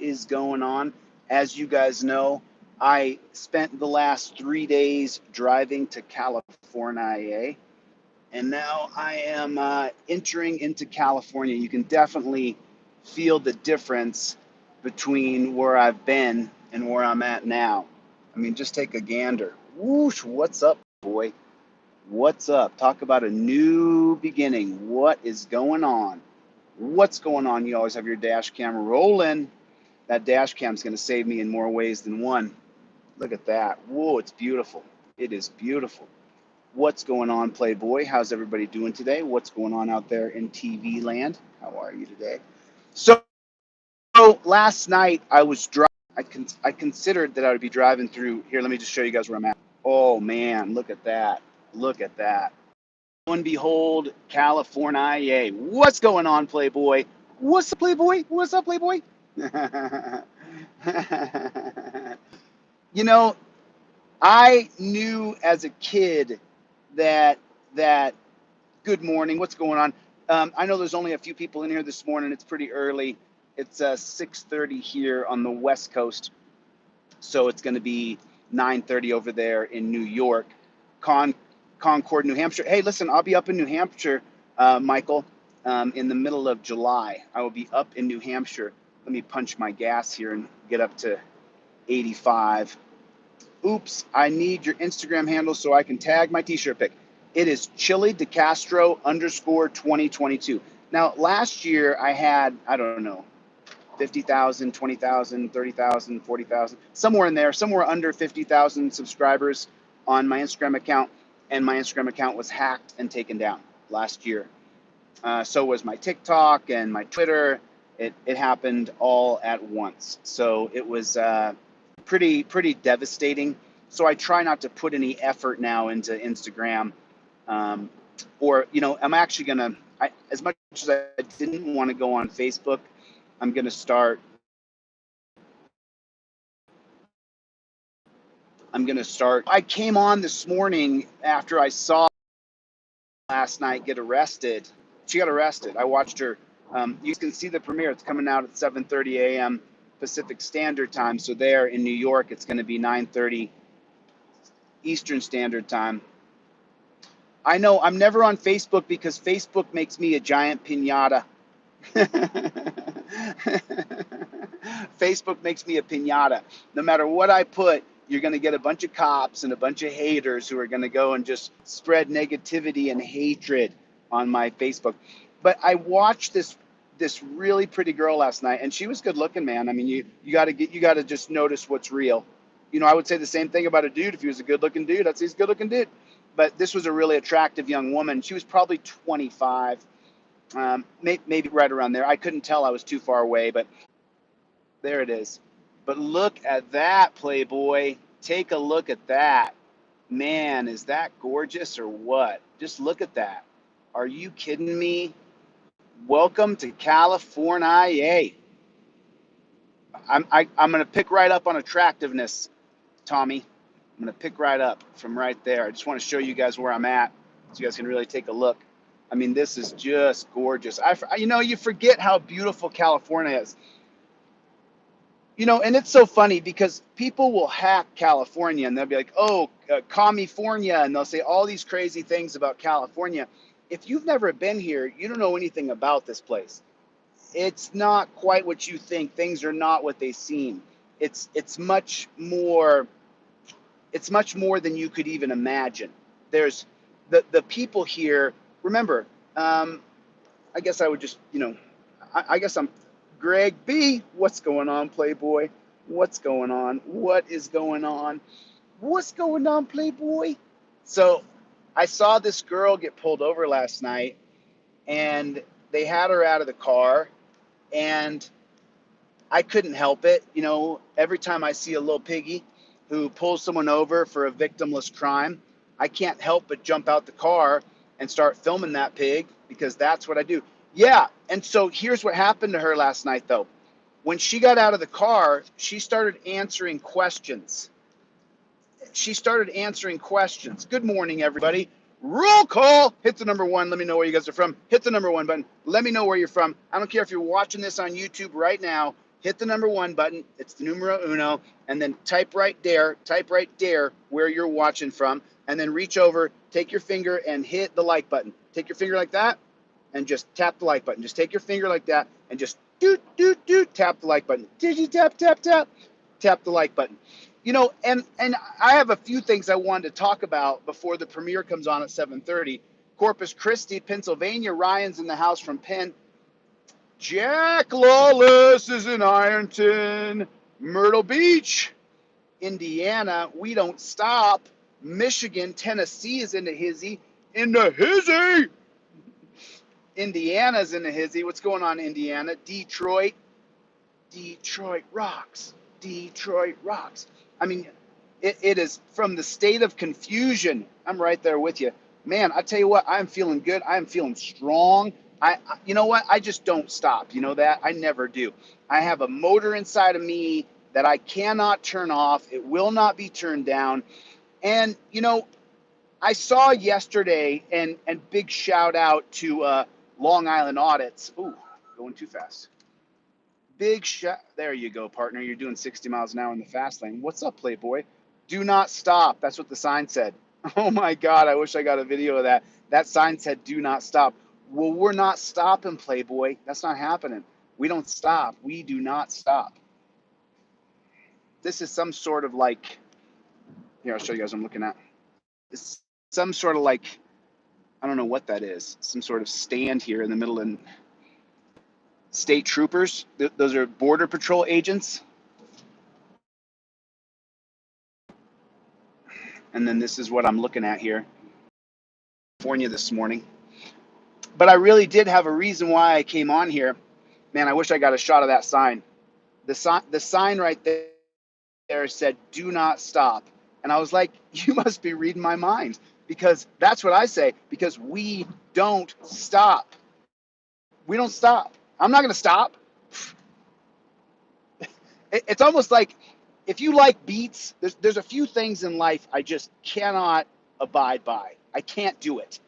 is going on? As you guys know, I spent the last 3 days driving to California, and now I am entering into California. You can definitely feel the difference between where I've been and where I'm at now. I mean, just take a gander. Whoosh, what's up, boy? What's up? Talk about a new beginning. What is going on? What's going on? You always have your dash cam rolling. That dash cam is going to save me in more ways than one. Look at that. Whoa, it's beautiful. It is beautiful. What's going on, Playboy? How's everybody doing today? What's going on out there in TV land? How are you today? So last night I was driving. I considered that I would be driving through here. Let me just show you guys where I'm at. Oh man, look at that. Look at that. Lo and behold, California. What's going on, Playboy? What's up, Playboy? What's up, Playboy? You know, I knew as a kid that good morning. What's going on? I know there's only a few people in here this morning. It's pretty early. It's 6:30 here on the West Coast, so it's going to be 9:30 over there in New York, Concord, New Hampshire. Hey, listen, I'll be up in New Hampshire, Michael, in the middle of July. I will be up in New Hampshire. Let me punch my gas here and get up to 85. Oops, I need your Instagram handle so I can tag my t-shirt pic. It is ChilleDeCastro _2022. Now, last year I had, I don't know, 50,000, 20,000, 30,000, 40,000, somewhere in there, somewhere under 50,000 subscribers on my Instagram account. And my Instagram account was hacked and taken down last year. So was my TikTok and my Twitter. It happened all at once. So it was pretty devastating. So I try not to put any effort now into Instagram. Or, you know, I'm actually going to, as much as I didn't want to go on Facebook, I'm going to start. I came on this morning after I saw last night get arrested. She got arrested. I watched her. You can see the premiere. It's coming out at 7:30 a.m. Pacific Standard Time. So there in New York, it's going to be 9:30 Eastern Standard Time. I know I'm never on Facebook because Facebook makes me a giant piñata. Facebook makes me a piñata. No matter what I put, you're going to get a bunch of cops and a bunch of haters who are going to go and just spread negativity and hatred on my Facebook. But I watched this really pretty girl last night, and she was good looking, man. I mean, you got to just notice what's real. You know, I would say the same thing about a dude. If he was a good looking dude, I'd say he's a good looking dude. But this was a really attractive young woman. She was probably 25. Maybe right around there. I couldn't tell. I was too far away, but there it is. But look at that, Playboy. Take a look at that. Man, is that gorgeous or what? Just look at that. Are you kidding me? Welcome to California. I'm going to pick right up on attractiveness, Tommy. I'm going to pick right up from right there. I just want to show you guys where I'm at so you guys can really take a look. I mean, this is just gorgeous. You know, you forget how beautiful California is. You know, and it's so funny because people will hack California and they'll be like, oh, California, and they'll say all these crazy things about California. If you've never been here, you don't know anything about this place. It's not quite what you think. Things are not what they seem. It's much more. It's much more than you could even imagine. There's the people here. Remember, I guess I would just, you know, I guess I'm Greg B. What's going on, Playboy? What's going on? What is going on? What's going on, Playboy? So I saw this girl get pulled over last night, and they had her out of the car, and I couldn't help it. You know, every time I see a little piggy who pulls someone over for a victimless crime, I can't help but jump out the car and start filming that pig because that's what I do. Yeah, and so here's what happened to her last night, though. When she got out of the car, she started answering questions. Good morning, everybody. Roll call. Hit the number one. Let me know where you guys are from. Hit the number one button. Let me know where you're from. I don't care if you're watching this on YouTube right now. hit the number 1 button. It's the numero uno. And then type right there where you're watching from. And then reach over, take your finger and hit the like button. Take your finger like that and just tap the like button. Just take your finger like that and just tap the like button. Tap the like button. You know, and I have a few things I wanted to talk about before the premiere comes on at 7:30. Corpus Christi, Pennsylvania. Ryan's in the house from Penn. Jack Lawless is in Ironton. Myrtle Beach, Indiana. We don't stop. Michigan, Tennessee is in the hizzy. Indiana's in the hizzy. What's going on, Indiana? Detroit rocks. Detroit rocks. I mean, it is from the state of confusion. I'm right there with you. Man, I tell you what, I'm feeling good. I'm feeling strong. You know what? I just don't stop. You know that? I never do. I have a motor inside of me that I cannot turn off. It will not be turned down. And, you know, I saw yesterday, and big shout out to Long Island Audits. Ooh, going too fast. Big shot. There you go, partner. You're doing 60 miles an hour in the fast lane. What's up, Playboy? Do not stop. That's what the sign said. Oh my God, I wish I got a video of that. That sign said, do not stop. Well, we're not stopping, Playboy. That's not happening. We don't stop. We do not stop. This is some sort of like, here, I'll show you guys what I'm looking at. It's some sort of like, I don't know what that is. Some sort of stand here in the middle, and state troopers. Those are border patrol agents. And then this is what I'm looking at here. California this morning. But I really did have a reason why I came on here. Man, I wish I got a shot of that sign. The sign right there said, do not stop. And I was like, you must be reading my mind, because that's what I say, because we don't stop. We don't stop. I'm not going to stop. It's almost like, if you like beets, there's a few things in life I just cannot abide by. I can't do it.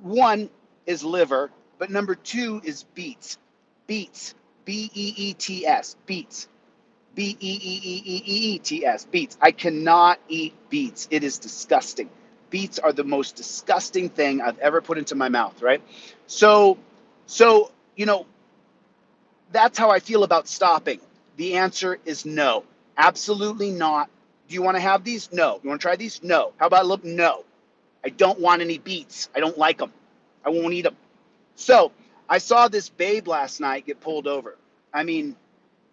One is liver, but number 2 is beets. Beets. B-E-E-T-S. Beets. B-E-E-E-E-E-T-S. Beets. I cannot eat beets. It is disgusting. Beets are the most disgusting thing I've ever put into my mouth, right? So, you know, that's how I feel about stopping. The answer is no. Absolutely not. Do you want to have these? No. You want to try these? No. How about a little? No. I don't want any beets. I don't like them. I won't eat them. So I saw this babe last night get pulled over. I mean,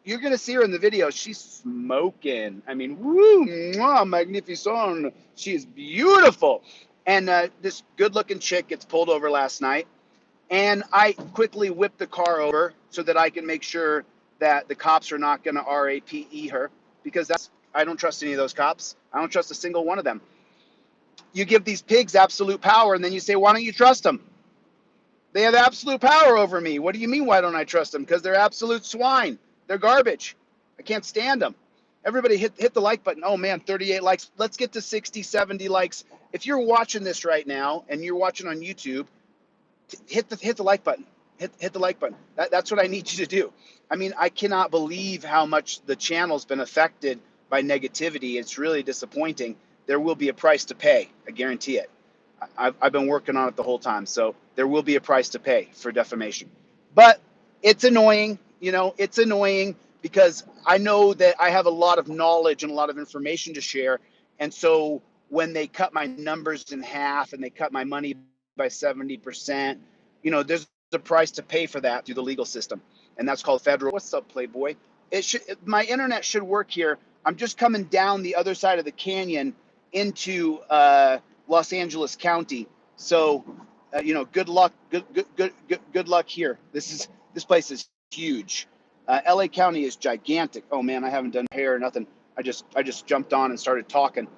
you're going to see her in the video. She's smoking. I mean, woo, mwah, magnificent. She is beautiful. And this good-looking chick gets pulled over last night. And I quickly whipped the car over so that I can make sure that the cops are not going to RAPE her, because I don't trust any of those cops. I don't trust a single one of them. You give these pigs absolute power, and then you say, why don't you trust them? They have absolute power over me. What do you mean, why don't I trust them? Because they're absolute swine. They're garbage. I can't stand them. Everybody hit the like button. Oh, man, 38 likes. Let's get to 60, 70 likes. If you're watching this right now and you're watching on YouTube, hit the like button. Hit the like button. That's what I need you to do. I mean, I cannot believe how much the channel's been affected by negativity. It's really disappointing. There will be a price to pay. I guarantee it. I've been working on it the whole time. So there will be a price to pay for defamation. But it's annoying. You know, it's annoying because I know that I have a lot of knowledge and a lot of information to share. And so when they cut my numbers in half and they cut my money by 70%, you know, there's a price to pay for that through the legal system. And that's called federal. What's up, Playboy? My internet should work here. I'm just coming down the other side of the canyon into Los Angeles County. So, you know, good luck. Good luck here. This place is huge. LA County is gigantic. Oh man, I haven't done hair or nothing. I just jumped on and started talking.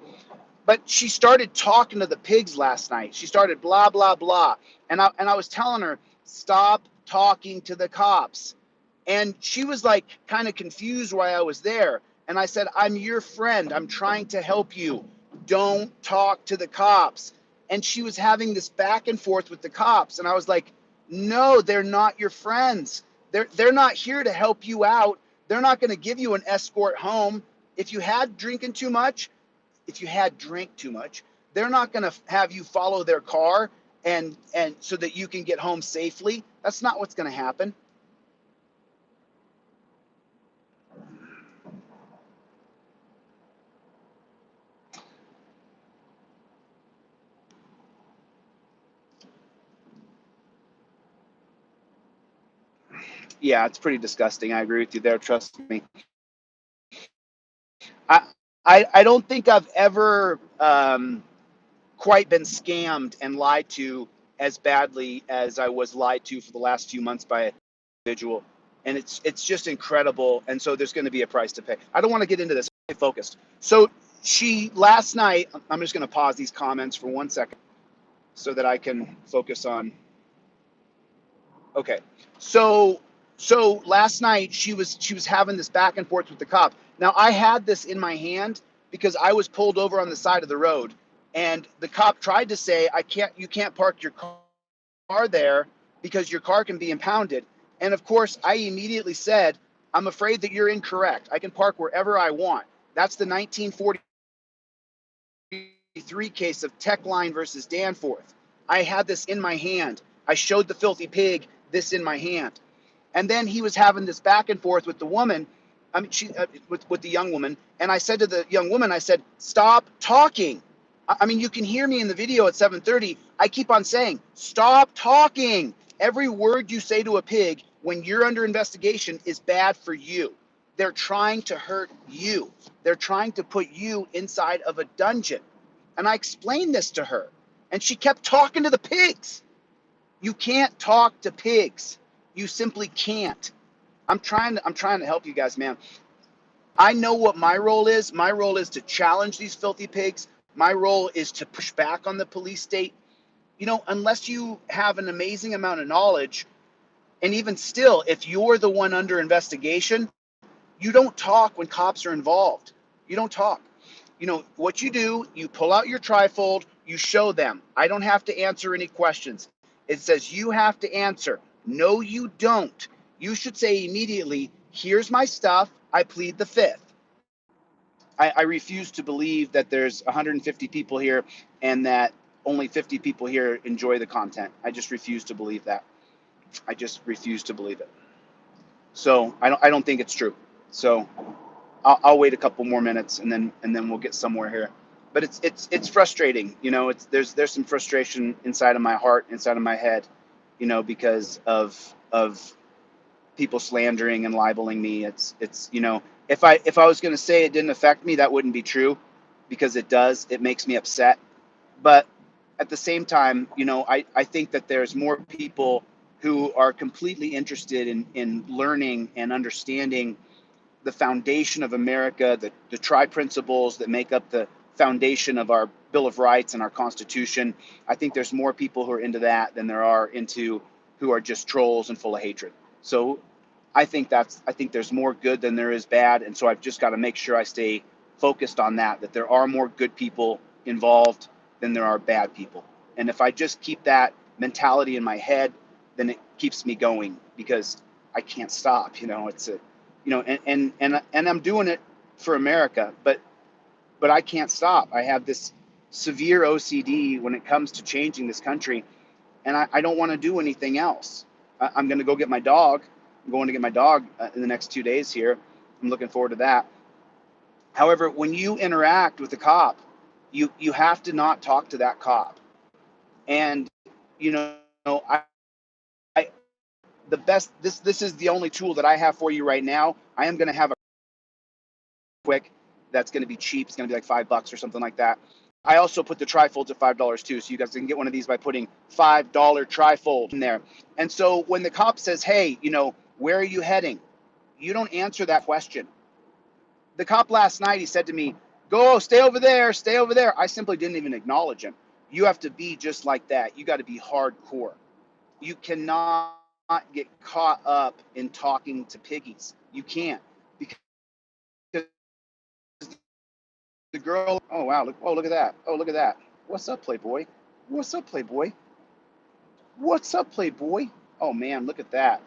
But she started talking to the pigs last night. She started blah blah blah, and I was telling her, stop talking to the cops. And she was like kind of confused why I was there. And I said, I'm your friend. I'm trying to help you. Don't talk to the cops. And she was having this back and forth with the cops. And I was like, no, they're not your friends. They're not here to help you out. They're not going to give you an escort home. If you had drinking too much, if you had drank too much, they're not going to have you follow their car and so that you can get home safely. That's not what's going to happen. Yeah, it's pretty disgusting. I agree with you there. Trust me. I I don't think I've ever quite been scammed and lied to as badly as I was lied to for the last few months by an individual, and it's just incredible. And so there's going to be a price to pay. I don't want to get into this. Stay focused. So she last night. I'm just going to pause these comments for 1 second so that I can focus on. Okay, so last night she was having this back and forth with the cop. Now I had this in my hand because I was pulled over on the side of the road, and the cop tried to say you can't park your car there because your car can be impounded. And of course I immediately said, I'm afraid that you're incorrect. I can park wherever I want. That's the 1943 case of Techline versus Danforth. I had this in my hand. I showed the filthy pig this in my hand. And then he was having this back and forth with the woman, I mean, with the young woman. And I said to the young woman, I said, stop talking. I mean, you can hear me in the video at 7:30. I keep on saying, stop talking. Every word you say to a pig when you're under investigation is bad for you. They're trying to hurt you. They're trying to put you inside of a dungeon. And I explained this to her, and she kept talking to the pigs. You can't talk to pigs. You simply can't. I'm trying to help you guys, man. I know what my role is. My role is to challenge these filthy pigs. My role is to push back on the police state. Unless you have an amazing amount of knowledge, and even still, if you're the one under investigation, you don't talk when cops are involved. You don't talk. What you do, you pull out your trifold, you show them. I don't have to answer any questions. It says you have to answer. No, you don't. You should say immediately, here's my stuff. I plead the fifth. I refuse to believe that there's 150 people here and that only 50 people here enjoy the content. I just refuse to believe that. I just refuse to believe it. So I don't think it's true. So I'll wait a couple more minutes and then we'll get somewhere here. But it's frustrating, there's some frustration inside of my heart, inside of my head, because of people slandering and libeling me. It's if I was going to say it didn't affect me, that wouldn't be true, because it does. It makes me upset. But at the same time, I think that there's more people who are completely interested in learning and understanding the foundation of America, the tri-principles that make up the foundation of our Bill of Rights and our Constitution. I think there's more people who are into that than there are into who are just trolls and full of hatred. So I think there's more good than there is bad, and so I've just got to make sure I stay focused on that there are more good people involved than there are bad people. And if I just keep that mentality in my head, then it keeps me going, because I can't stop. It's a and I'm doing it for America, but I can't stop. I have this severe OCD when it comes to changing this country, and I don't want to do anything else. I'm going to go get my dog. I'm going to get my dog in the next 2 days here. I'm looking forward to that. However, when you interact with a cop, you have to not talk to that cop. And I the best this is the only tool that I have for you right now. I am going to have a quick that's going to be cheap. It's going to be like $5 or something like that. I also put the trifolds at $5 too, so you guys can get one of these by putting $5 trifold in there. And so when the cop says, hey, where are you heading? You don't answer that question. The cop last night, he said to me, go, stay over there, stay over there. I simply didn't even acknowledge him. You have to be just like that. You got to be hardcore. You cannot get caught up in talking to piggies. You can't, because the girl, oh wow, look at that. Oh, look at that. What's up, Playboy? What's up, Playboy? What's up, Playboy? Oh man, look at that.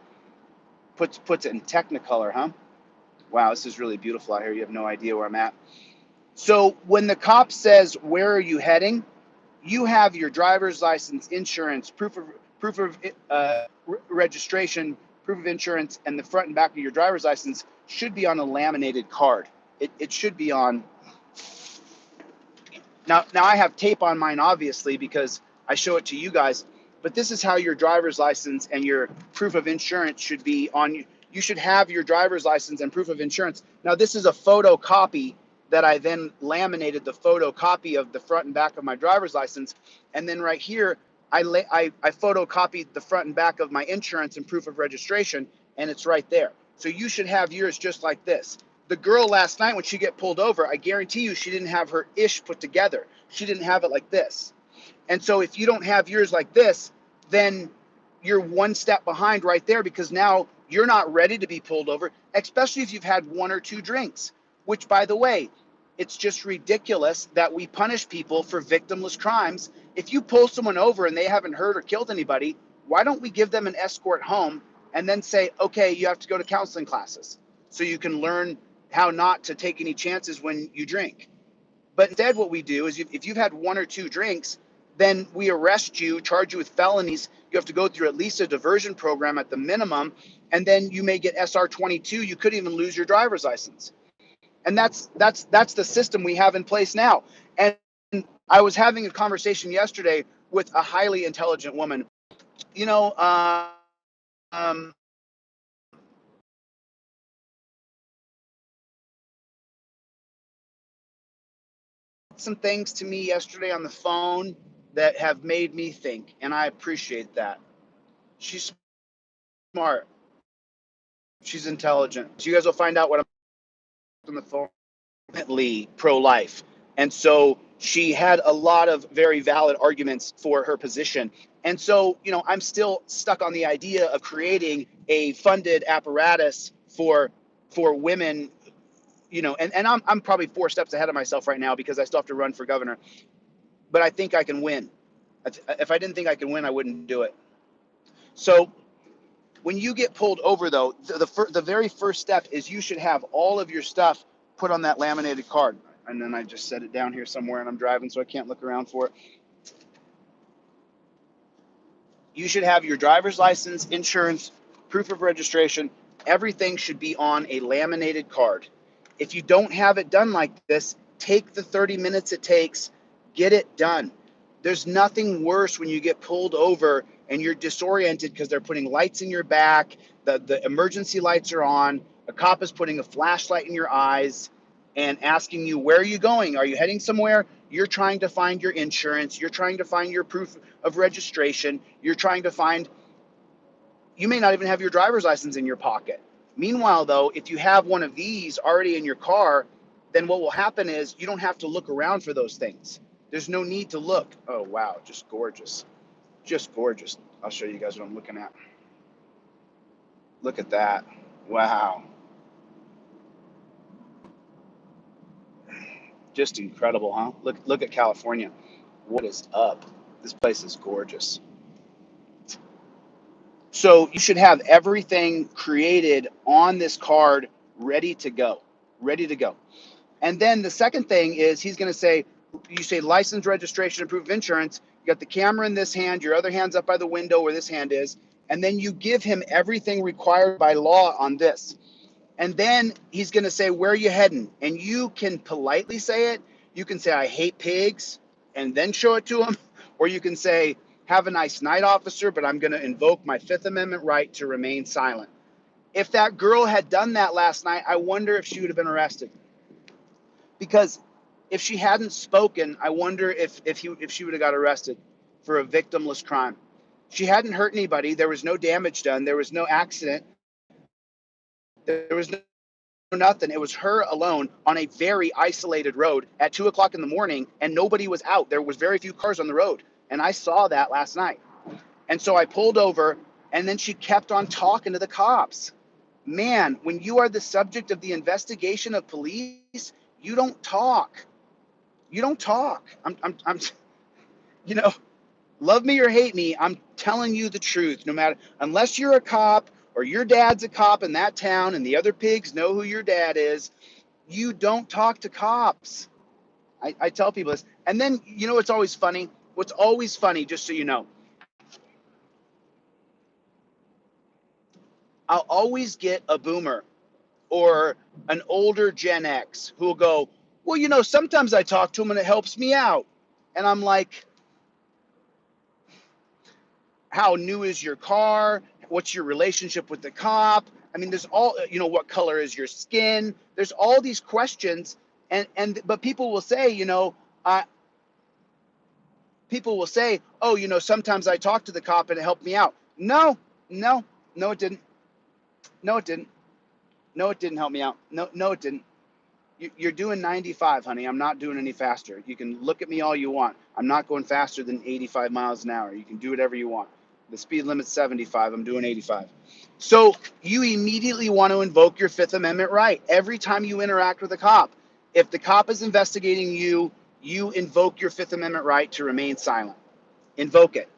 Puts it in Technicolor, huh? Wow, this is really beautiful out here. You have no idea where I'm at. So when the cop says, "Where are you heading?" you have your driver's license, insurance, proof of registration, proof of insurance, and the front and back of your driver's license should be on a laminated card. It should be on. Now I have tape on mine, obviously, because I show it to you guys. But this is how your driver's license and your proof of insurance should be on you. You should have your driver's license and proof of insurance. Now, this is a photocopy that I then laminated the photocopy of the front and back of my driver's license. And then right here, I photocopied the front and back of my insurance and proof of registration, and it's right there. So you should have yours just like this. The girl last night, when she get pulled over, I guarantee you she didn't have her ish put together. She didn't have it like this. And so if you don't have yours like this, then you're one step behind right there, because now you're not ready to be pulled over, especially if you've had one or two drinks, which, by the way, it's just ridiculous that we punish people for victimless crimes. If you pull someone over and they haven't hurt or killed anybody, why don't we give them an escort home and then say, okay, you have to go to counseling classes so you can learn how not to take any chances when you drink? But instead, what we do is if you've had one or two drinks, then we arrest you, charge you with felonies. You have to go through at least a diversion program at the minimum, and then you may get SR 22. You could even lose your driver's license. And that's the system we have in place now. And I was having a conversation yesterday with a highly intelligent woman. You know, um, some things to me yesterday on the phone that have made me think, and I appreciate that. She's smart. She's intelligent. So you guys will find out what I'm on the phone. Pro-life, and so she had a lot of very valid arguments for her position. And so, I'm still stuck on the idea of creating a funded apparatus for women. And I'm probably 4 steps ahead of myself right now because I still have to run for governor. But I think I can win. If I didn't think I could win, I wouldn't do it. So when you get pulled over, though, the very first step is you should have all of your stuff put on that laminated card. And then I just set it down here somewhere, and I'm driving, so I can't look around for it. You should have your driver's license, insurance, proof of registration. Everything should be on a laminated card. If you don't have it done like this, take the 30 minutes it takes, get it done. There's nothing worse when you get pulled over and you're disoriented because they're putting lights in your back, the emergency lights are on, a cop is putting a flashlight in your eyes and asking you, where are you going? Are you heading somewhere? You're trying to find your insurance. You're trying to find your proof of registration. You're trying to find, you may not even have your driver's license in your pocket. Meanwhile, though, if you have one of these already in your car, then what will happen is you don't have to look around for those things. There's no need to look. Oh, wow, just gorgeous. Just gorgeous. I'll show you guys what I'm looking at. Look at that. Wow. Just incredible, huh? Look at California. What is up? This place is gorgeous. So you should have everything created on this card ready to go. Ready to go. And then the second thing is he's going to say, you say license, registration, and proof of insurance. You got the camera in this hand, your other hand's up by the window where this hand is. And then you give him everything required by law on this. And then he's going to say, where are you heading? And you can politely say it. You can say, I hate pigs, and then show it to him. Or you can say, have a nice night, officer, but I'm going to invoke my Fifth Amendment right to remain silent. If that girl had done that last night, I wonder if she would have been arrested. Because if she hadn't spoken, I wonder if she would have got arrested for a victimless crime. She hadn't hurt anybody. There was no damage done. There was no accident. There was no nothing. It was her alone on a very isolated road at 2 o'clock in the morning, and nobody was out. There was very few cars on the road. And I saw that last night. And so I pulled over, and then she kept on talking to the cops. Man, when you are the subject of the investigation of police, you don't talk. You don't talk. I'm you know, love me or hate me, I'm telling you the truth. No matter, unless you're a cop or your dad's a cop in that town and the other pigs know who your dad is, you don't talk to cops. I tell people this. And then, you know what's always funny? What's always funny, just so you know, I'll always get a boomer or an older Gen X who will go, well, you know, sometimes I talk to them and it helps me out. And I'm like, how new is your car? What's your relationship with the cop? I mean, there's all, you know, what color is your skin? There's all these questions. But people will say, you know, people will say, oh, you know, sometimes I talk to the cop and it helped me out. No, no, no, it didn't. No, it didn't. No, it didn't help me out. No, no, it didn't. You're doing 95, honey. I'm not doing any faster. You can look at me all you want. I'm not going faster than 85 miles an hour. You can do whatever you want. The speed limit's 75. I'm doing 85. So you immediately want to invoke your Fifth Amendment right every time you interact with a cop. If the cop is investigating you, you invoke your Fifth Amendment right to remain silent. Invoke it.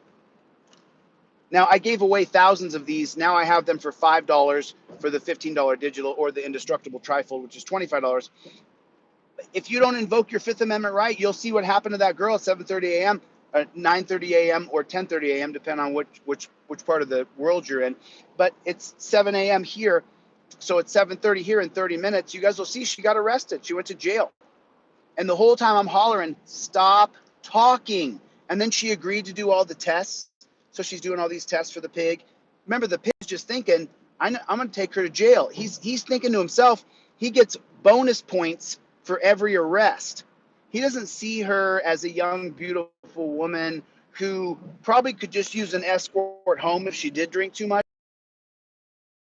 Now, I gave away thousands of these. Now I have them for $5 for the $15 digital, or the Indestructible Trifold, which is $25. If you don't invoke your Fifth Amendment right, you'll see what happened to that girl at 7:30 a.m., 9:30 a.m., or 10:30 a.m., depending on which part of the world you're in. But it's 7 a.m. here, so it's 7:30 here in 30 minutes. You guys will see she got arrested. She went to jail. And the whole time I'm hollering, stop talking. And then she agreed to do all the tests. So she's doing all these tests for the pig. Remember, the pig's just thinking, I'm going to take her to jail. He's thinking to himself, he gets bonus points for every arrest. He doesn't see her as a young, beautiful woman who probably could just use an escort home if she did drink too much.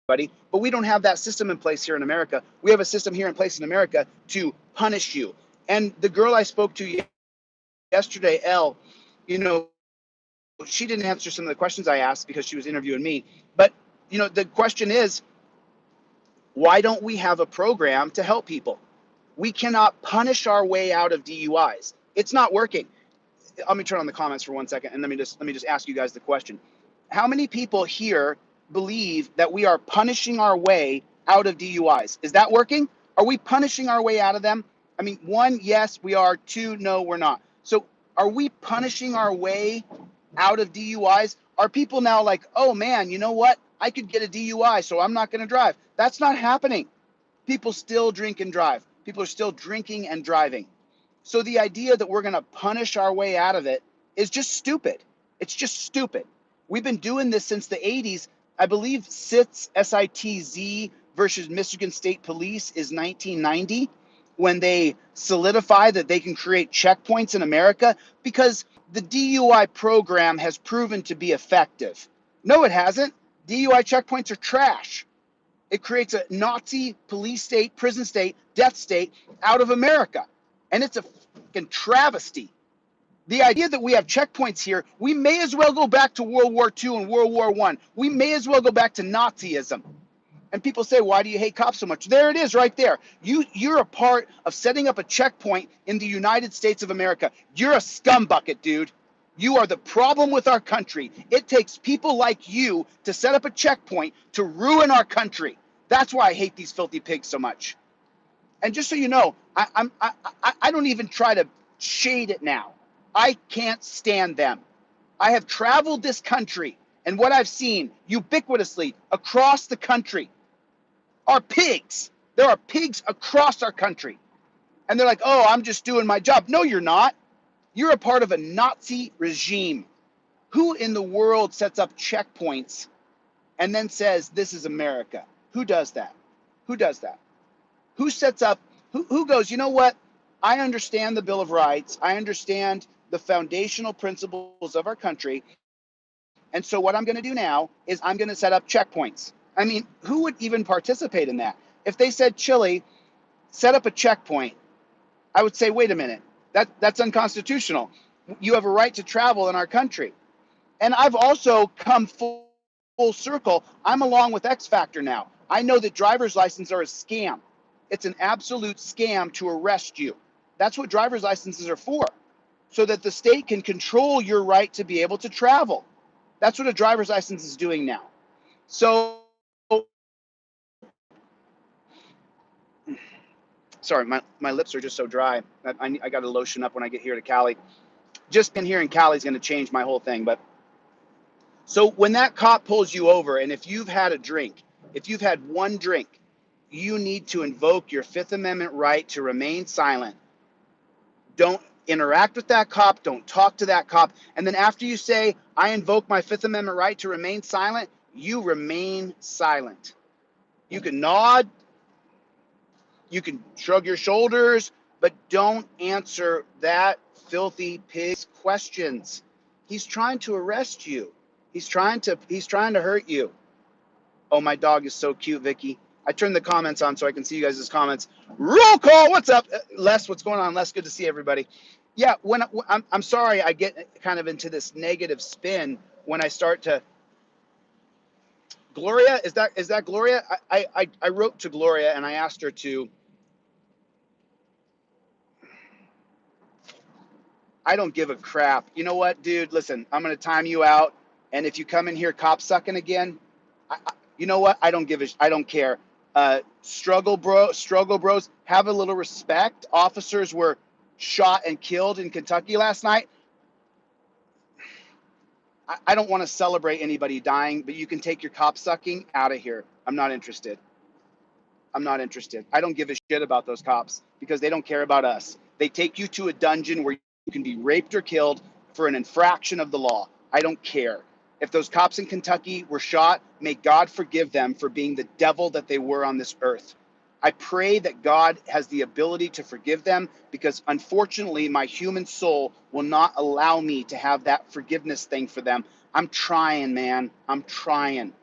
But we don't have that system in place here in America. We have a system here in place in America to punish you. And the girl I spoke to yesterday, Elle, you know, she didn't answer some of the questions I asked because she was interviewing me. But, you know, the question is, why don't we have a program to help people? We cannot punish our way out of DUIs. It's not working. Let me turn on the comments for 1 second, and let me just ask you guys the question. How many people here believe that we are punishing our way out of DUIs? Is that working? Are we punishing our way out of them? I mean, 1, yes, we are. 2, no, we're not. So are we punishing our way out of DUIs? Are people now like, oh man, you know what? I could get a DUI, so I'm not going to drive. That's not happening. People still drink and drive. People are still drinking and driving. So the idea that we're going to punish our way out of it is just stupid. It's just stupid. We've been doing this since the 80s. I believe SITZ, S-I-T-Z versus Michigan State Police is 1990, when they solidify that they can create checkpoints in America, because the DUI program has proven to be effective. No, it hasn't. DUI checkpoints are trash. It creates a Nazi police state, prison state, death state out of America. And it's a fucking travesty. The idea that we have checkpoints here, we may as well go back to World War II and World War I. We may as well go back to Nazism. And people say, why do you hate cops so much? There it is right there. You're a part of setting up a checkpoint in the United States of America. You're a scumbucket, dude. You are the problem with our country. It takes people like you to set up a checkpoint to ruin our country. That's why I hate these filthy pigs so much. And just so you know, I don't even try to shade it now. I can't stand them. I have traveled this country, and what I've seen ubiquitously across the country are pigs. There are pigs across our country. And they're like, oh, I'm just doing my job. No, you're not. You're a part of a Nazi regime. Who in the world sets up checkpoints and then says, this is America? Who does that? Who does that? Who sets up, who goes, you know what? I understand the Bill of Rights. I understand the foundational principles of our country. And so what I'm going to do now is I'm going to set up checkpoints. I mean, who would even participate in that? If they said, Chille, set up a checkpoint, I would say, wait a minute, that's unconstitutional. You have a right to travel in our country. And I've also come full circle. I'm along with X Factor now. I know that driver's licenses are a scam. It's an absolute scam to arrest you. That's what driver's licenses are for, so that the state can control your right to be able to travel. That's what a driver's license is doing now. So Sorry, my lips are just so dry. I got to lotion up when I get here to Cali. Just in here in Cali is going to change my whole thing. But so when that cop pulls you over, and if you've had a drink, if you've had one drink, you need to invoke your Fifth Amendment right to remain silent. Don't interact with that cop. Don't talk to that cop. And then after you say, I invoke my Fifth Amendment right to remain silent, you remain silent. You can nod, you can shrug your shoulders, but don't answer that filthy pig's questions. He's trying to arrest you. He's trying to hurt you. Oh, my dog is so cute, Vicky. I turned the comments on so I can see you guys' comments. Roll call. What's up, Les? What's going on, Les? Good to see everybody. Yeah, I'm sorry I get kind of into this negative spin when I start to. Gloria, is that Gloria? I wrote to Gloria and I asked her to. I don't give a crap. You know what, dude? Listen, I'm gonna time you out, and if you come in here cop sucking again, you know what? I don't care. Struggle bros. Have a little respect. Officers were shot and killed in Kentucky last night. I don't want to celebrate anybody dying, but you can take your cop sucking out of here. I'm not interested. I'm not interested. I don't give a shit about those cops because they don't care about us. They take you to a dungeon where you can be raped or killed for an infraction of the law. I don't care. If those cops in Kentucky were shot, may God forgive them for being the devil that they were on this earth. I pray that God has the ability to forgive them because unfortunately my human soul will not allow me to have that forgiveness thing for them. I'm trying, man. I'm trying.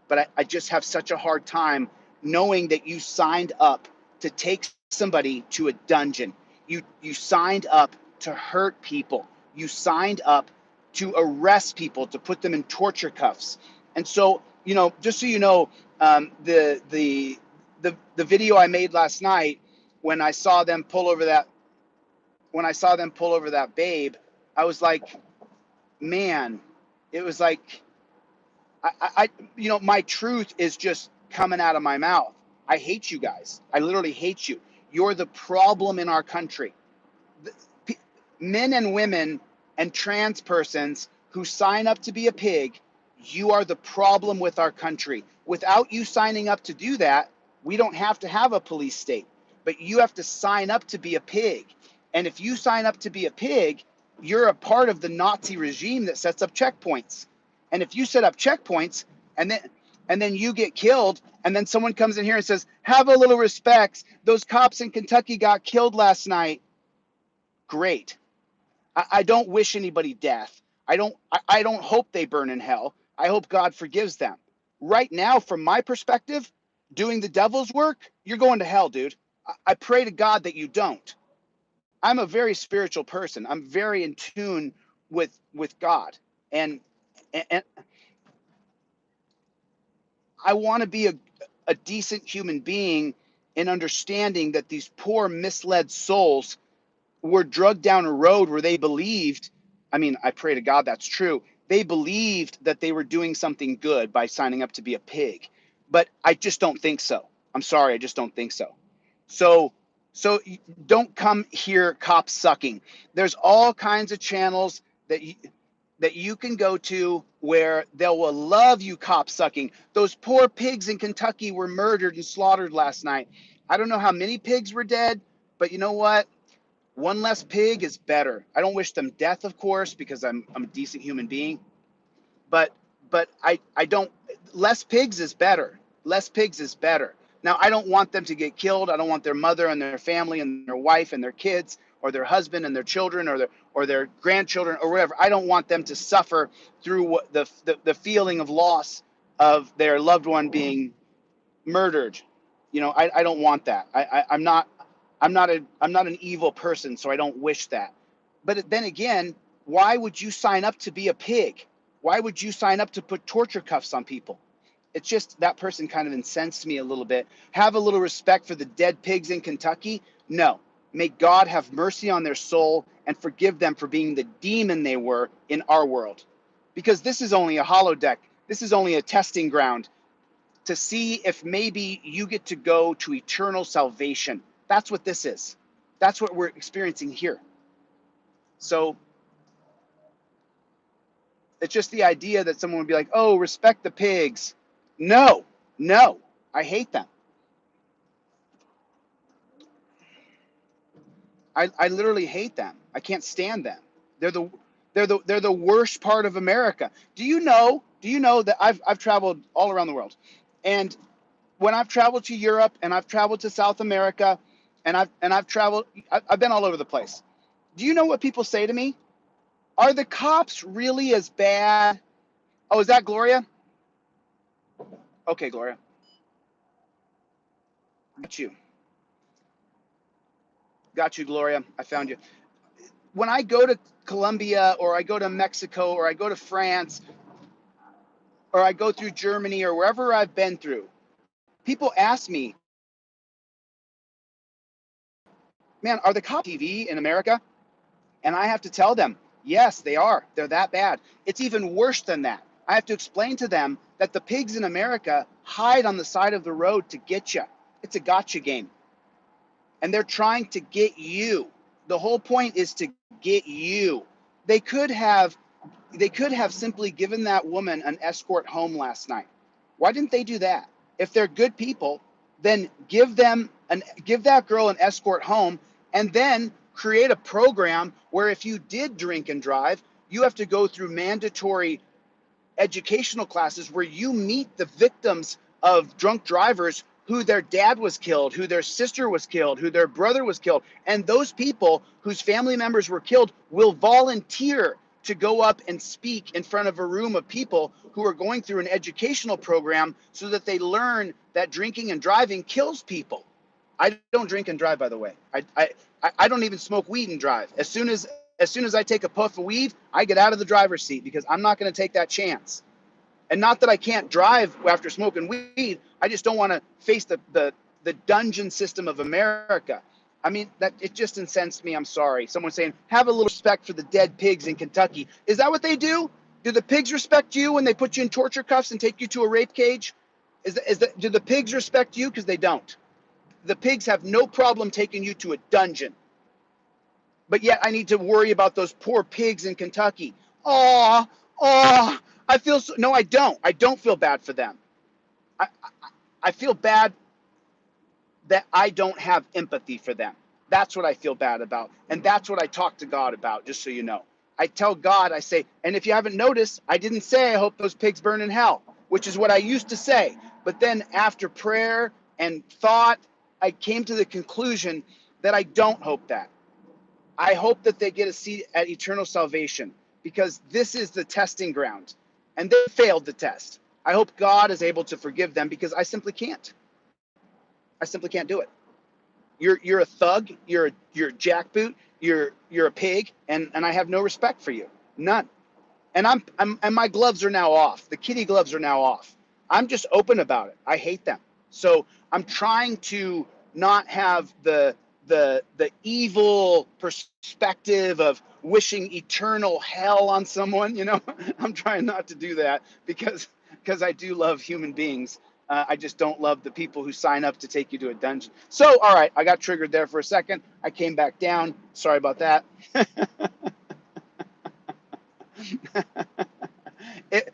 But I just have such a hard time knowing that you signed up to take somebody to a dungeon. You signed up to hurt people. You signed up to arrest people, to put them in torture cuffs. And so, just so you know, the video I made last night when I saw them pull over that babe, I was like, man, it was like my truth is just coming out of my mouth. I hate you guys. I literally hate you. You're the problem in our country. Men and women and trans persons who sign up to be a pig, you are the problem with our country. Without you signing up to do that, we don't have to have a police state. But you have to sign up to be a pig. And if you sign up to be a pig, you're a part of the Nazi regime that sets up checkpoints. And if you set up checkpoints and then you get killed, and then someone comes in here and says, have a little respect. Those cops in Kentucky got killed last night. Great. I don't wish anybody death. I don't hope they burn in hell. I hope God forgives them. Right now, from my perspective, doing the devil's work, you're going to hell, dude. I pray to God that you don't. I'm a very spiritual person. I'm very in tune with God. And I want to be a decent human being in understanding that these poor misled souls were drugged down a road where they believed, I pray to God that's true. They believed that they were doing something good by signing up to be a pig. But I just don't think so. I'm sorry, I just don't think so. So don't come here cop sucking. There's all kinds of channels that you can go to where they will love you cop sucking. Those poor pigs in Kentucky were murdered and slaughtered last night. I don't know how many pigs were dead, but you know what? One less pig is better. I don't wish them death, of course, because I'm a decent human being. But I don't. Less pigs is better. Less pigs is better. Now I don't want them to get killed. I don't want their mother and their family and their wife and their kids or their husband and their children or their grandchildren or whatever. I don't want them to suffer through the feeling of loss of their loved one being murdered. I don't want that. I'm not an evil person, so I don't wish that. But then again, why would you sign up to be a pig? Why would you sign up to put torture cuffs on people? It's just that person kind of incensed me a little bit. Have a little respect for the dead pigs in Kentucky? No. May God have mercy on their soul and forgive them for being the demon they were in our world. Because this is only a holodeck. This is only a testing ground to see if maybe you get to go to eternal salvation. That's what this is. That's what we're experiencing here. So it's just the idea that someone would be like, oh, respect the pigs. No, no, I hate them. I literally hate them. I can't stand them. They're the worst part of America. Do you know that I've traveled all around the world, and when I've traveled to Europe and I've traveled to South America, and I've been all over the place. Do you know what people say to me? Are the cops really as bad? Oh, is that Gloria? Okay, Gloria. Got you, Gloria. I found you. When I go to Colombia or I go to Mexico or I go to France or I go through Germany or wherever I've been through, people ask me, man, are the cops TV in America? And I have to tell them, yes, they are. They're that bad. It's even worse than that. I have to explain to them that the pigs in America hide on the side of the road to get you. It's a gotcha game. And they're trying to get you. The whole point is to get you. They could have simply given that woman an escort home last night. Why didn't they do that? If they're good people, then give that girl an escort home, and then create a program where if you did drink and drive, you have to go through mandatory educational classes where you meet the victims of drunk drivers who their dad was killed, who their sister was killed, who their brother was killed. And those people whose family members were killed will volunteer to go up and speak in front of a room of people who are going through an educational program so that they learn that drinking and driving kills people. I don't drink and drive, by the way. I don't even smoke weed and drive. As soon as I take a puff of weed, I get out of the driver's seat because I'm not going to take that chance. And not that I can't drive after smoking weed. I just don't want to face the dungeon system of America. I mean, that it just incensed me. I'm sorry. Someone saying, have a little respect for the dead pigs in Kentucky. Is that what they do? Do the pigs respect you when they put you in torture cuffs and take you to a rape cage? Do the pigs respect you? Because they don't. The pigs have no problem taking you to a dungeon. But yet I need to worry about those poor pigs in Kentucky. Oh, I feel so, no, I don't. I don't feel bad for them. I feel bad that I don't have empathy for them. That's what I feel bad about. And that's what I talk to God about, just so you know. I tell God, I say, and if you haven't noticed, I didn't say I hope those pigs burn in hell, which is what I used to say. But then after prayer and thought, I came to the conclusion that I don't hope that. I hope that they get a seat at eternal salvation, because this is the testing ground. And they failed the test. I hope God is able to forgive them, because I simply can't. I simply can't do it. You're a thug, you're a jackboot, you're a pig, and I have no respect for you. None. And and my gloves are now off. The kitty gloves are now off. I'm just open about it. I hate them. So I'm trying to not have the evil perspective of wishing eternal hell on someone. You know, I'm trying not to do that because I do love human beings. I just don't love the people who sign up to take you to a dungeon. So, all right, I got triggered there for a second. I came back down. Sorry about that. it,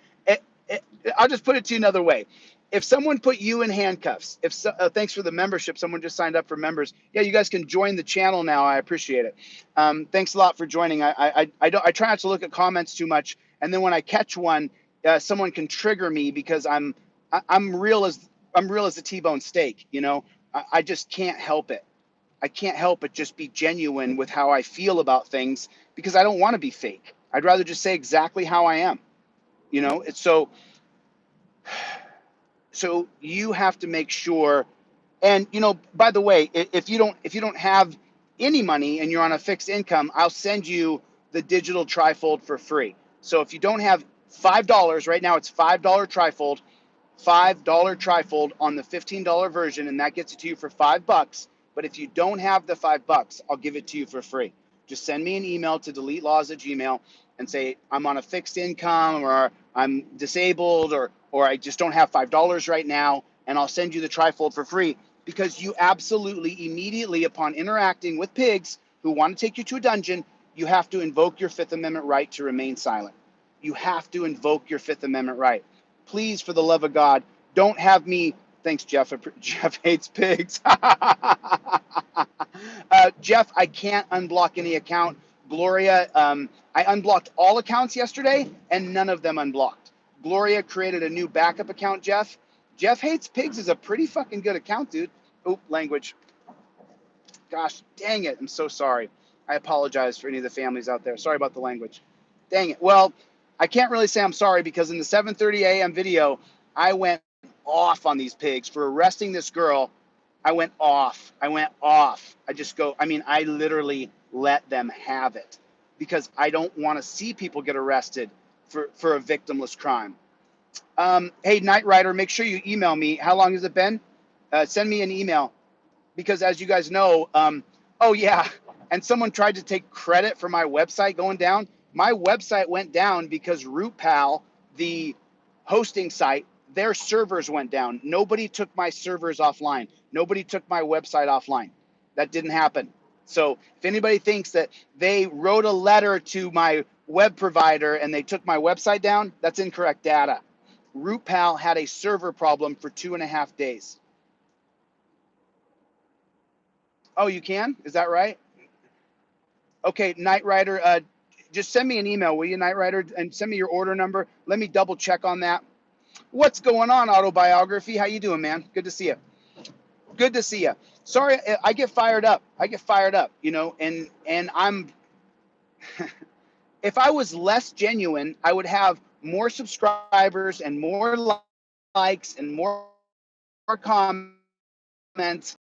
I'll just put it to you another way. If someone put you in handcuffs, thanks for the membership. Someone just signed up for members. Yeah, you guys can join the channel now. I appreciate it. Thanks a lot for joining. I try not to look at comments too much, and then when I catch one, someone can trigger me because I'm real as a T-bone steak. You know, I just can't help it. I can't help but just be genuine with how I feel about things, because I don't want to be fake. I'd rather just say exactly how I am. You know, it's so you have to make sure. And, you know, by the way, if you don't have any money and you're on a fixed income, I'll send you the digital trifold for free. So if you don't have $5 right now, it's $5 trifold, $5 trifold on the $15 version, and that gets it to you for $5. But if you don't have the $5, I'll give it to you for free. Just send me an email to DeletelawZ@gmail and say, I'm on a fixed income, or I'm disabled, or I just don't have $5 right now, and I'll send you the trifold for free, because you absolutely immediately upon interacting with pigs who want to take you to a dungeon, you have to invoke your Fifth Amendment right to remain silent. You have to invoke your Fifth Amendment right. Please, for the love of God, don't have me. Thanks, Jeff. Jeff hates pigs. Jeff, I can't unblock any account. Gloria, I unblocked all accounts yesterday, and none of them unblocked. Gloria created a new backup account, Jeff. Jeff Hates Pigs is a pretty fucking good account, dude. Oop, language. Gosh, dang it. I'm so sorry. I apologize for any of the families out there. Sorry about the language. Dang it. Well, I can't really say I'm sorry, because in the 7:30 a.m. video, I went off on these pigs for arresting this girl. I went off. I literally let them have it, because I don't want to see people get arrested for a victimless crime. Hey, Knight Rider, make sure you email me. How long has it been? Send me an email, because as you guys know, oh yeah, and someone tried to take credit for my website going down. My website went down because RootPal, the hosting site, their servers went down. Nobody took my servers offline. Nobody took my website offline. That didn't happen. So if anybody thinks that they wrote a letter to my web provider and they took my website down, that's incorrect data. RootPal had a server problem for 2.5 days. Oh, you can? Is that right? Okay, Knight Rider, just send me an email, will you, Knight Rider, and send me your order number. Let me double check on that. What's going on, Autobiography? How you doing, man? Good to see you. Good to see you. Sorry, I get fired up. You know, and I'm. If I was less genuine, I would have more subscribers and more likes and more comments.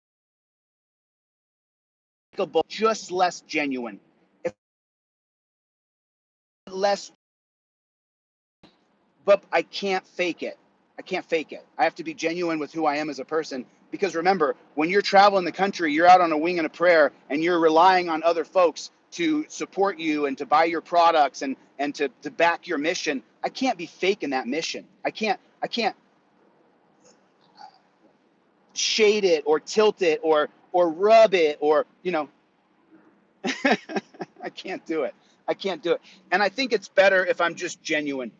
Just less genuine. If less, but I can't fake it. I have to be genuine with who I am as a person, because remember, when you're traveling the country, you're out on a wing and a prayer, and you're relying on other folks to support you and to buy your products and to back your mission. I can't be faking that mission. I can't shade it or tilt it or rub it, or, you know, I can't do it. And I think it's better if I'm just genuine.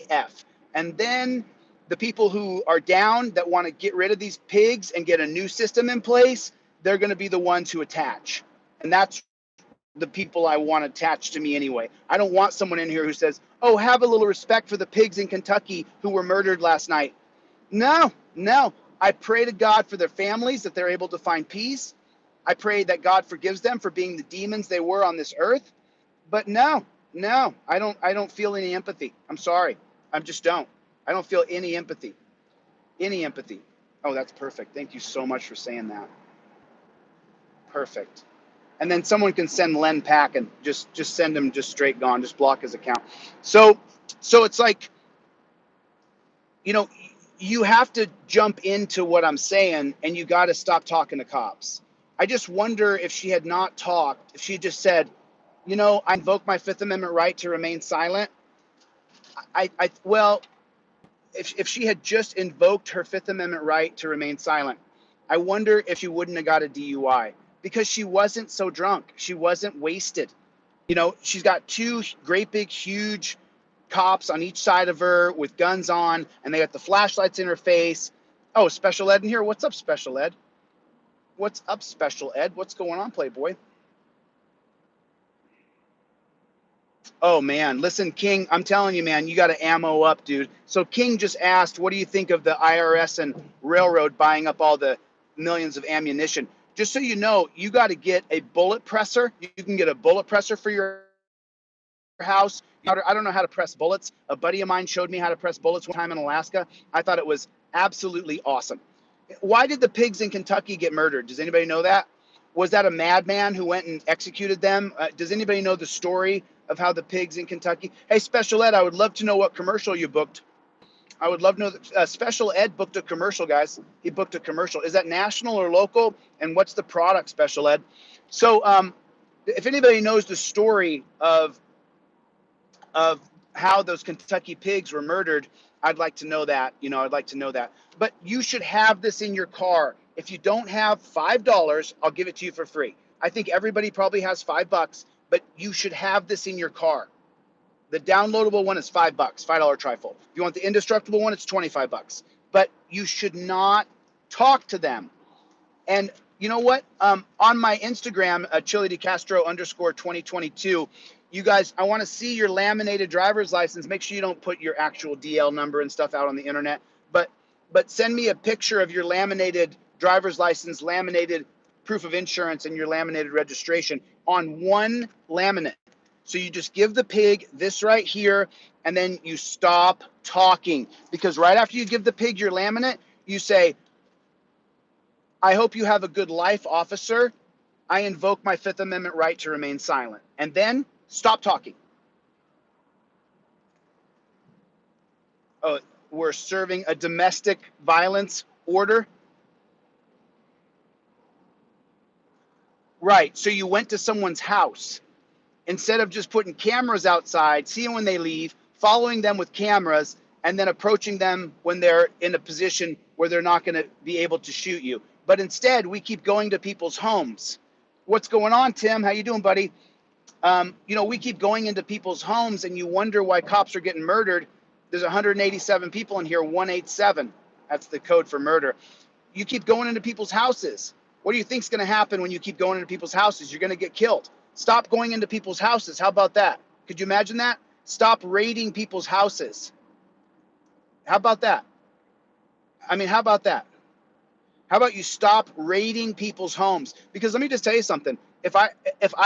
AF. And then the people who are down, that want to get rid of these pigs and get a new system in place, they're going to be the ones who attach. And that's the people I want attached to me anyway. I don't want someone in here who says, oh, have a little respect for the pigs in Kentucky who were murdered last night. No. I pray to God for their families, that they're able to find peace. I pray that God forgives them for being the demons they were on this earth. But no, I don't feel any empathy. I'm sorry. I just don't. I don't feel any empathy. Oh, that's perfect. Thank you so much for saying that. Perfect. And then someone can send Len Pack and just send him just straight gone, just block his account. So it's like, you know, you have to jump into what I'm saying, and you got to stop talking to cops. I just wonder if she had not talked, if she just said, you know, I invoke my Fifth Amendment right to remain silent. Well, if she had just invoked her Fifth Amendment right to remain silent, I wonder if she wouldn't have got a DUI, because she wasn't so drunk. She wasn't wasted. You know, she's got two great big huge cops on each side of her with guns on, and they got the flashlights in her face. Oh, Special Ed in here. What's up, Special Ed? What's going on, Playboy? Oh man, listen, King, I'm telling you, man, you got to ammo up, dude. So King just asked, what do you think of the IRS and railroad buying up all the millions of ammunition? Just so you know, you got to get a bullet presser. You can get a bullet presser for your house. I don't know how to press bullets. A buddy of mine showed me how to press bullets one time in Alaska. I thought it was absolutely awesome. Why did the pigs in Kentucky get murdered? Does anybody know that? Was that a madman who went and executed them? Does anybody know the story of how the pigs in Kentucky? Hey, Special Ed, I would love to know what commercial you booked. I would love to know that Special Ed booked a commercial, guys. He booked a commercial. Is that national or local? And what's the product, Special Ed? So if anybody knows the story of how those Kentucky pigs were murdered, I'd like to know that. I'd like to know that. But you should have this in your car. If you don't have $5, I'll give it to you for free. I think everybody probably has $5, but you should have this in your car. The downloadable one is $5, $5 trifold. If you want the indestructible one, it's $25. But you should not talk to them. And you know what? On my Instagram, ChilleDeCastro _2022, you guys, I want to see your laminated driver's license. Make sure you don't put your actual DL number and stuff out on the internet. But send me a picture of your laminated driver's license, laminated proof of insurance, and your laminated registration on one laminate. So you just give the pig this right here, and then you stop talking. Because right after you give the pig your laminate, you say, I hope you have a good life, officer. I invoke my Fifth Amendment right to remain silent. And then stop talking. Oh, we're serving a domestic violence order. Right. So you went to someone's house. Instead of just putting cameras outside, seeing when they leave, following them with cameras, and then approaching them when they're in a position where they're not going to be able to shoot you. But instead, we keep going to people's homes. What's going on, Tim? How you doing, buddy? We keep going into people's homes, and you wonder why cops are getting murdered. There's 187 people in here, 187. That's the code for murder. You keep going into people's houses. What do you think's going to happen when you keep going into people's houses? You're going to get killed. Stop going into people's houses. How about that? Could you imagine that? Stop raiding people's houses. How about that? I mean, how about that? How about you stop raiding people's homes? Because let me just tell you something. If I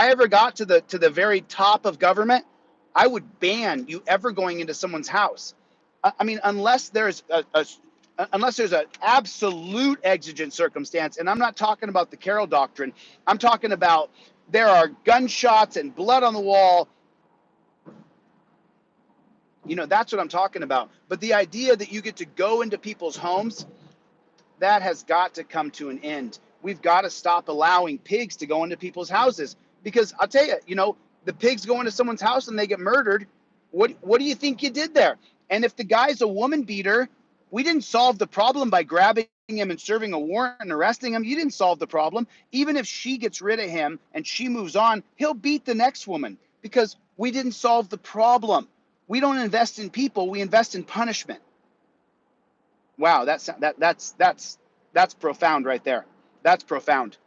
ever got to the very top of government, I would ban you ever going into someone's house. I mean, unless there's an absolute exigent circumstance, and I'm not talking about the Carroll Doctrine. I'm talking about there are gunshots and blood on the wall. That's what I'm talking about. But the idea that you get to go into people's homes, that has got to come to an end. We've got to stop allowing pigs to go into people's houses. Because I'll tell you, the pigs go into someone's house and they get murdered. What do you think you did there? And if the guy's a woman beater, we didn't solve the problem by grabbing him and serving a warrant and arresting him. You didn't solve the problem. Even if she gets rid of him and she moves on, he'll beat the next woman because we didn't solve the problem. We don't invest in people, we invest in punishment. Wow, that's profound right there. That's profound.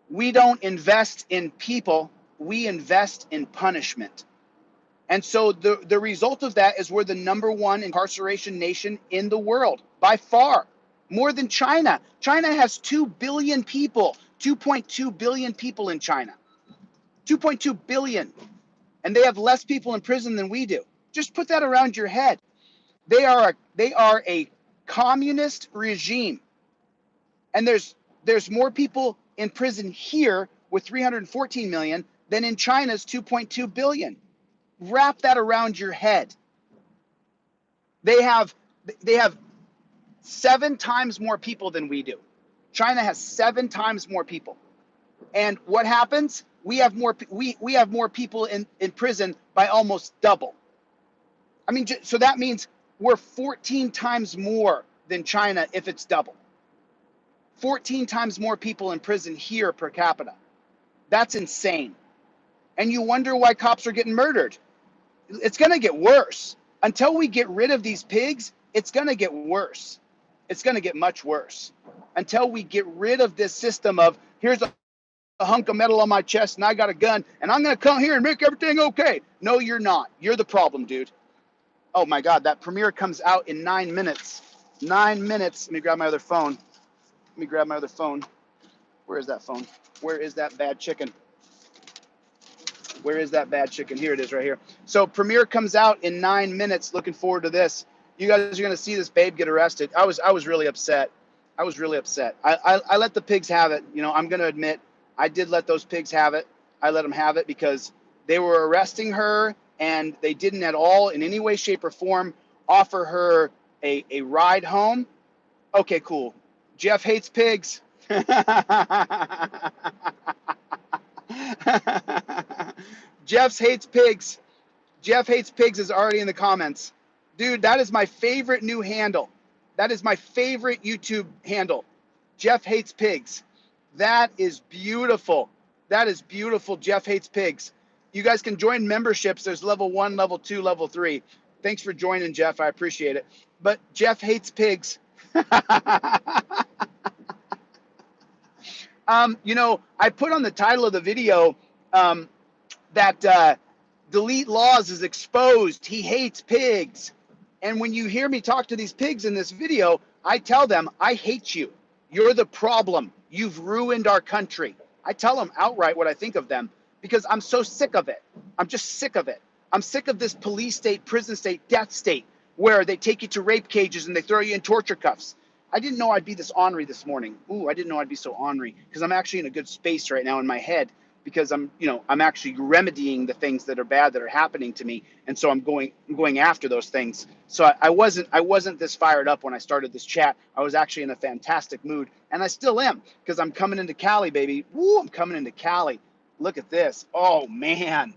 We don't invest in people, we invest in punishment. And so the result of that is we're the #1 incarceration nation in the world, by far, more than China. China has 2 billion people, 2.2 billion people in China, 2.2 billion. And they have less people in prison than we do. Just put that around your head. They are a communist regime. And there's more people in prison here with 314 million than in China's 2.2 billion. Wrap that around your head. They have 7 times more people than we do. China has 7 times more people. And what happens? We have more people in prison by almost double. I mean, so that means we're 14 times more than China if it's double. 14 times more people in prison here per capita. That's insane. And you wonder why cops are getting murdered. It's going to get worse. Until we get rid of these pigs, it's going to get worse. It's going to get much worse. Until we get rid of this system of, here's a hunk of metal on my chest and I got a gun and I'm going to come here and make everything okay. No, you're not. You're the problem, dude. Oh my God, that premiere comes out in 9 minutes. 9 minutes. Let me grab my other phone. Where is that phone? Where is that bad chicken? Where is that bad chicken? Here it is right here. So premiere comes out in 9 minutes. Looking forward to this. You guys are going to see this babe get arrested. I was really upset. I let the pigs have it. I'm going to admit I did let those pigs have it. I let them have it because they were arresting her and they didn't at all in any way, shape, or form offer her a ride home. Okay, cool. Jeff hates pigs. Jeff hates pigs. Jeff Hates Pigs is already in the comments. Dude, that is my favorite new handle. That is my favorite YouTube handle. Jeff Hates Pigs. That is beautiful. That is beautiful. Jeff Hates Pigs. You guys can join memberships. There's level 1, level 2, level 3. Thanks for joining, Jeff. I appreciate it. But Jeff Hates Pigs. You know, I put on the title of the video that DeletelawZ is exposed. He hates pigs. And when you hear me talk to these pigs in this video, I tell them, I hate you. You're the problem. You've ruined our country. I tell them outright what I think of them because I'm so sick of it. I'm just sick of it. I'm sick of this police state, prison state, death state where they take you to rape cages and they throw you in torture cuffs. I didn't know I'd be this ornery this morning. Ooh, I didn't know I'd be so ornery because I'm actually in a good space right now in my head because I'm actually remedying the things that are bad that are happening to me, and so I'm going after those things. So I wasn't this fired up when I started this chat. I was actually in a fantastic mood, and I still am because I'm coming into Cali, baby. Woo, I'm coming into Cali. Look at this. Oh man,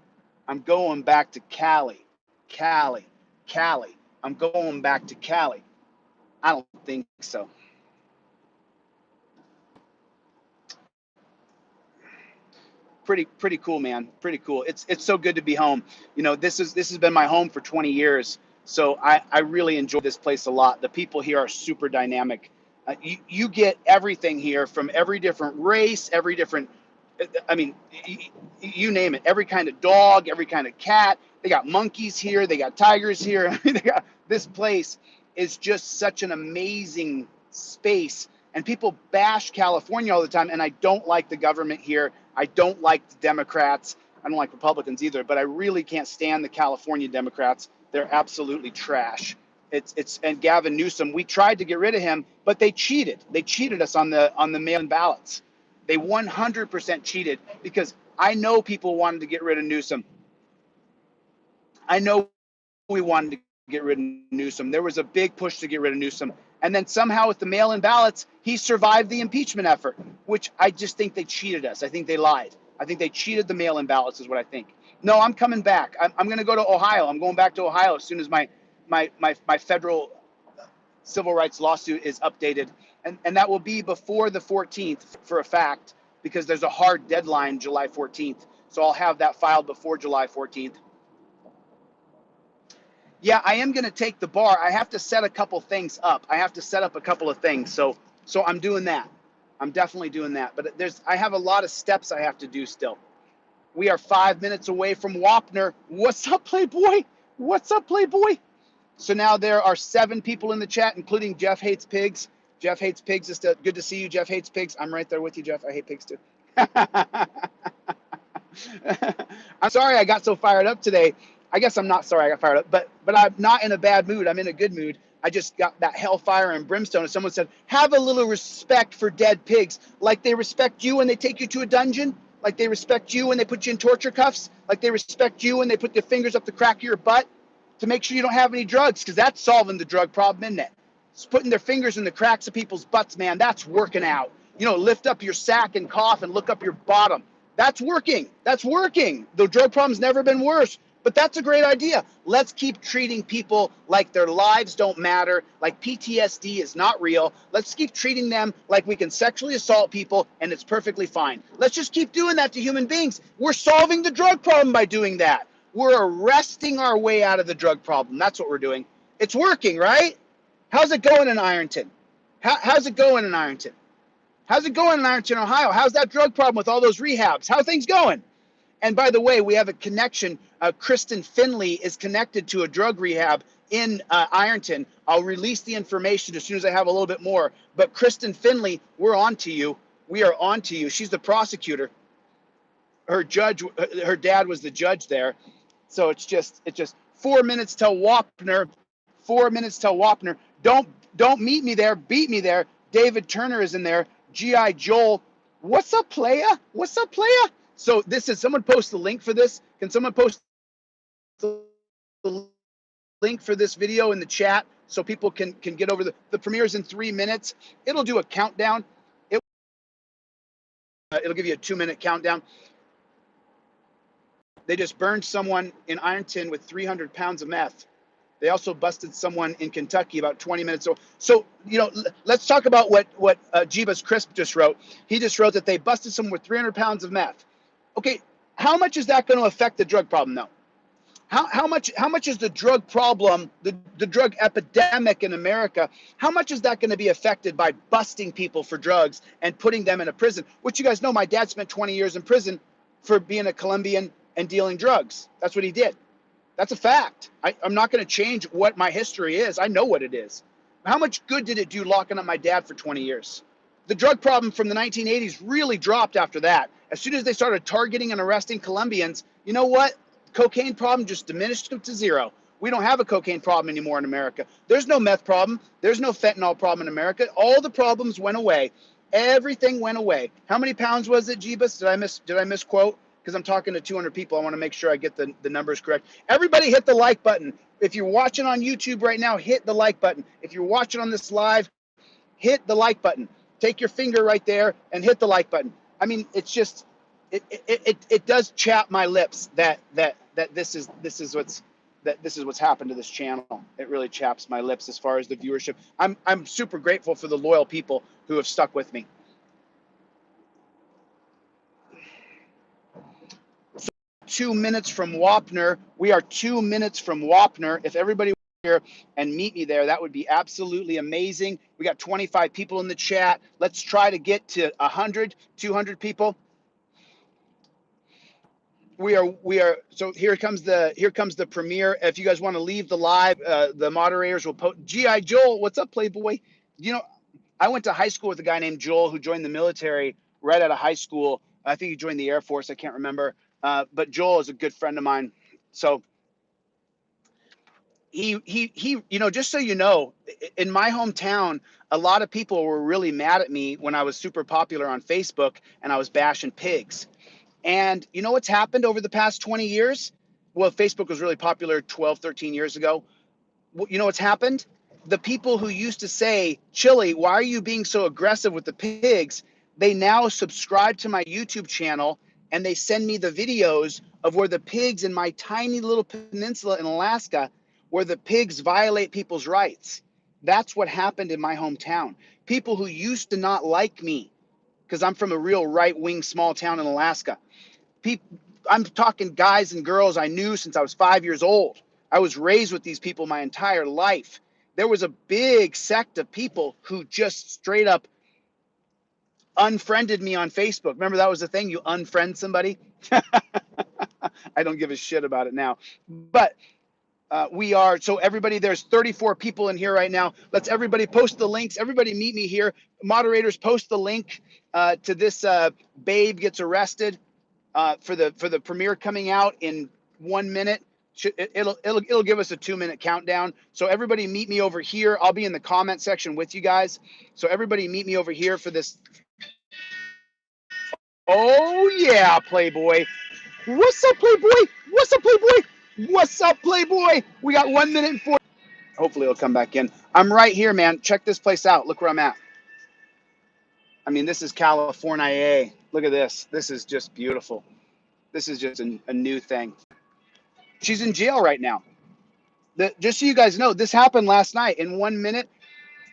I'm going back to Cali, Cali, Cali. I'm going back to Cali. I don't think so. Pretty cool, man. Pretty cool. It's so good to be home. You know, this has been my home for 20 years. So I really enjoy this place a lot. The people here are super dynamic. You get everything here from every different race, every different, I mean, you name it, every kind of dog, every kind of cat. They got monkeys here. They got tigers here. This place is just such an amazing space. And people bash California all the time. And I don't like the government here. I don't like the Democrats. I don't like Republicans either, but I really can't stand the California Democrats. They're absolutely trash. And Gavin Newsom, we tried to get rid of him, but they cheated. They cheated us on the mail-in ballots. They 100% cheated because I know people wanted to get rid of Newsom. I know we wanted to get rid of Newsom. There was a big push to get rid of Newsom. And then somehow with the mail-in ballots, he survived the impeachment effort, which I just think they cheated us. I think they lied. I think they cheated the mail-in ballots is what I think. No, I'm coming back. I'm going to go to Ohio. I'm going back to Ohio as soon as my federal civil rights lawsuit is updated. And that will be before the 14th for a fact because there's a hard deadline July 14th. So I'll have that filed before July 14th. Yeah, I am going to take the bar. I have to set a couple things up. I have to set up a couple of things. So I'm doing that. I'm definitely doing that. But I have a lot of steps I have to do still. We are 5 minutes away from Wapner. What's up, Playboy? What's up, Playboy? So now there are 7 people in the chat, including Jeff Hates Pigs. Jeff Hates Pigs. It's good to see you, Jeff Hates Pigs. I'm right there with you, Jeff. I hate pigs too. I'm sorry I got so fired up today. I guess I'm not sorry I got fired up, but I'm not in a bad mood. I'm in a good mood. I just got that hellfire and brimstone. And someone said, have a little respect for dead pigs, like they respect you when they take you to a dungeon, like they respect you when they put you in torture cuffs, like they respect you when they put their fingers up the crack of your butt to make sure you don't have any drugs, because that's solving the drug problem, isn't it? It's putting their fingers in the cracks of people's butts, man. That's working out. You know, lift up your sack and cough and look up your bottom. That's working. That's working. The drug problem's never been worse. But that's a great idea. Let's keep treating people like their lives don't matter, like PTSD is not real. Let's keep treating them like we can sexually assault people and it's perfectly fine. Let's just keep doing that to human beings. We're solving the drug problem by doing that. We're arresting our way out of the drug problem. That's what we're doing. It's working, right? How's it going in Ironton? How's it going in Ironton? How's it going in Ironton, Ohio? How's that drug problem with all those rehabs? How are things going? And by the way, we have a connection. Kristen Finley is connected to a drug rehab in Ironton. I'll release the information as soon as I have a little bit more. But Kristen Finley, we're on to you. We are on to you. She's the prosecutor. Her dad was the judge there. So it's just 4 minutes till Wapner. 4 minutes till Wapner. Don't meet me there. Beat me there. David Turner is in there. G.I. Joel. What's up, playa? What's up, playa? So this is, someone post the link for this. Can someone post the link for this video in the chat so people can get over the premiere's in 3 minutes. It'll do a countdown. It'll give you a 2-minute countdown. They just burned someone in Ironton with 300 pounds of meth. They also busted someone in Kentucky about 20 minutes ago. So, you know, let's talk about what Jeebus Crisp just wrote. He just wrote that they busted someone with 300 pounds of meth. Okay, how much is that going to affect the drug problem, though? How much is the drug problem, the drug epidemic in America, how much is that going to be affected by busting people for drugs and putting them in a prison? Which you guys know, my dad spent 20 years in prison for being a Colombian and dealing drugs. That's what he did. That's a fact. I'm not going to change what my history is. I know what it is. How much good did it do locking up my dad for 20 years? The drug problem from the 1980s really dropped after that. As soon as they started targeting and arresting Colombians, you know what? Cocaine problem just diminished to zero. We don't have a cocaine problem anymore in America. There's no meth problem. There's no fentanyl problem in America. All the problems went away. Everything went away. How many pounds was it, Jeebus? Did I misquote? Because I'm talking to 200 people. I want to make sure I get the numbers correct. Everybody hit the like button. If you're watching on YouTube right now, hit the like button. If you're watching on this live, hit the like button. Take your finger right there and hit the like button. I mean, it's just, it does chap my lips that this is what's happened to this channel. It really chaps my lips as far as the viewership. I'm super grateful for the loyal people who have stuck with me. 2 minutes from Wapner. We are 2 minutes from Wapner. If everybody were here and meet me there, that would be absolutely amazing. We got 25 people in the chat. Let's try to get to 100, 200 people. We are. So here comes the premiere. If you guys want to leave the live, the moderators will post. G.I. Joel, what's up, Playboy? You know, I went to high school with a guy named Joel who joined the military right out of high school. I think he joined the Air Force. I can't remember. But Joel is a good friend of mine. So he, you know, just so you know, in my hometown, a lot of people were really mad at me when I was super popular on Facebook and I was bashing pigs. And you know what's happened over the past 20 years? Well, Facebook was really popular 12, 13 years ago. You know what's happened? The people who used to say, Chille, why are you being so aggressive with the pigs? They now subscribe to my YouTube channel and they send me the videos of where the pigs in my tiny little peninsula in Alaska, where the pigs violate people's rights. That's what happened in my hometown. People who used to not like me, because I'm from a real right-wing small town in Alaska. I'm talking guys and girls I knew since I was 5 years old. I was raised with these people my entire life. There was a big sect of people who just straight up unfriended me on Facebook. Remember that was the thing? You unfriend somebody? I don't give a shit about it now. But we are, so everybody, there's 34 people in here right now. Let's everybody post the links. Everybody meet me here. Moderators, post the link to this Babe Gets Arrested for the premiere coming out in 1 minute. It'll give us a 2-minute countdown. So everybody meet me over here. I'll be in the comment section with you guys. So everybody meet me over here for this. Oh yeah, Playboy. What's up, Playboy? What's up, Playboy? What's up, Playboy? We got 1 minute and 4. Hopefully it'll come back in. I'm right here, man. Check this place out. Look where I'm at. I mean, this is California. Look at this. This is just beautiful. This is just a new thing. She's in jail right now. Just so you guys know, this happened last night. In 1 minute,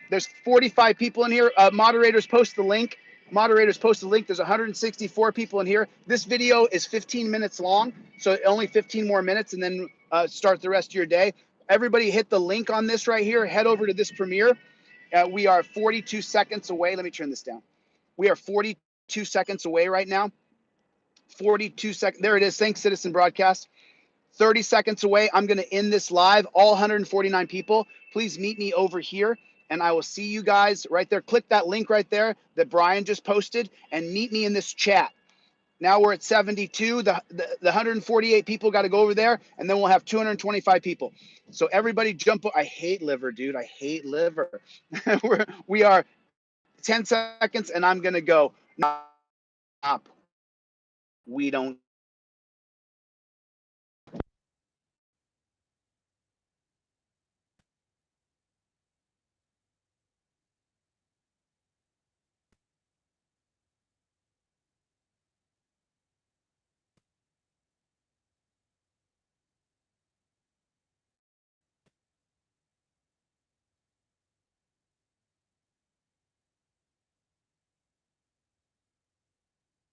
there's 45 people in here. Moderators, post the link. Moderators, post the link. There's 164 people in here. This video is 15 minutes long, so only 15 more minutes, and then start the rest of your day. Everybody hit the link on this right here. Head over to this premiere. We are 42 seconds away. Let me turn this down. We are 42 seconds away right now. 42 seconds. There it is. Thanks, Citizen Broadcast. 30 seconds away. I'm going to end this live. All 149 people, please meet me over here, and I will see you guys right there. Click that link right there that Brian just posted, and meet me in this chat. Now we're at 72. The 148 people got to go over there, and then we'll have 225 people. So everybody jump. I hate liver, dude. I hate liver. we are 10 seconds, and I'm going to go. Stop. We don't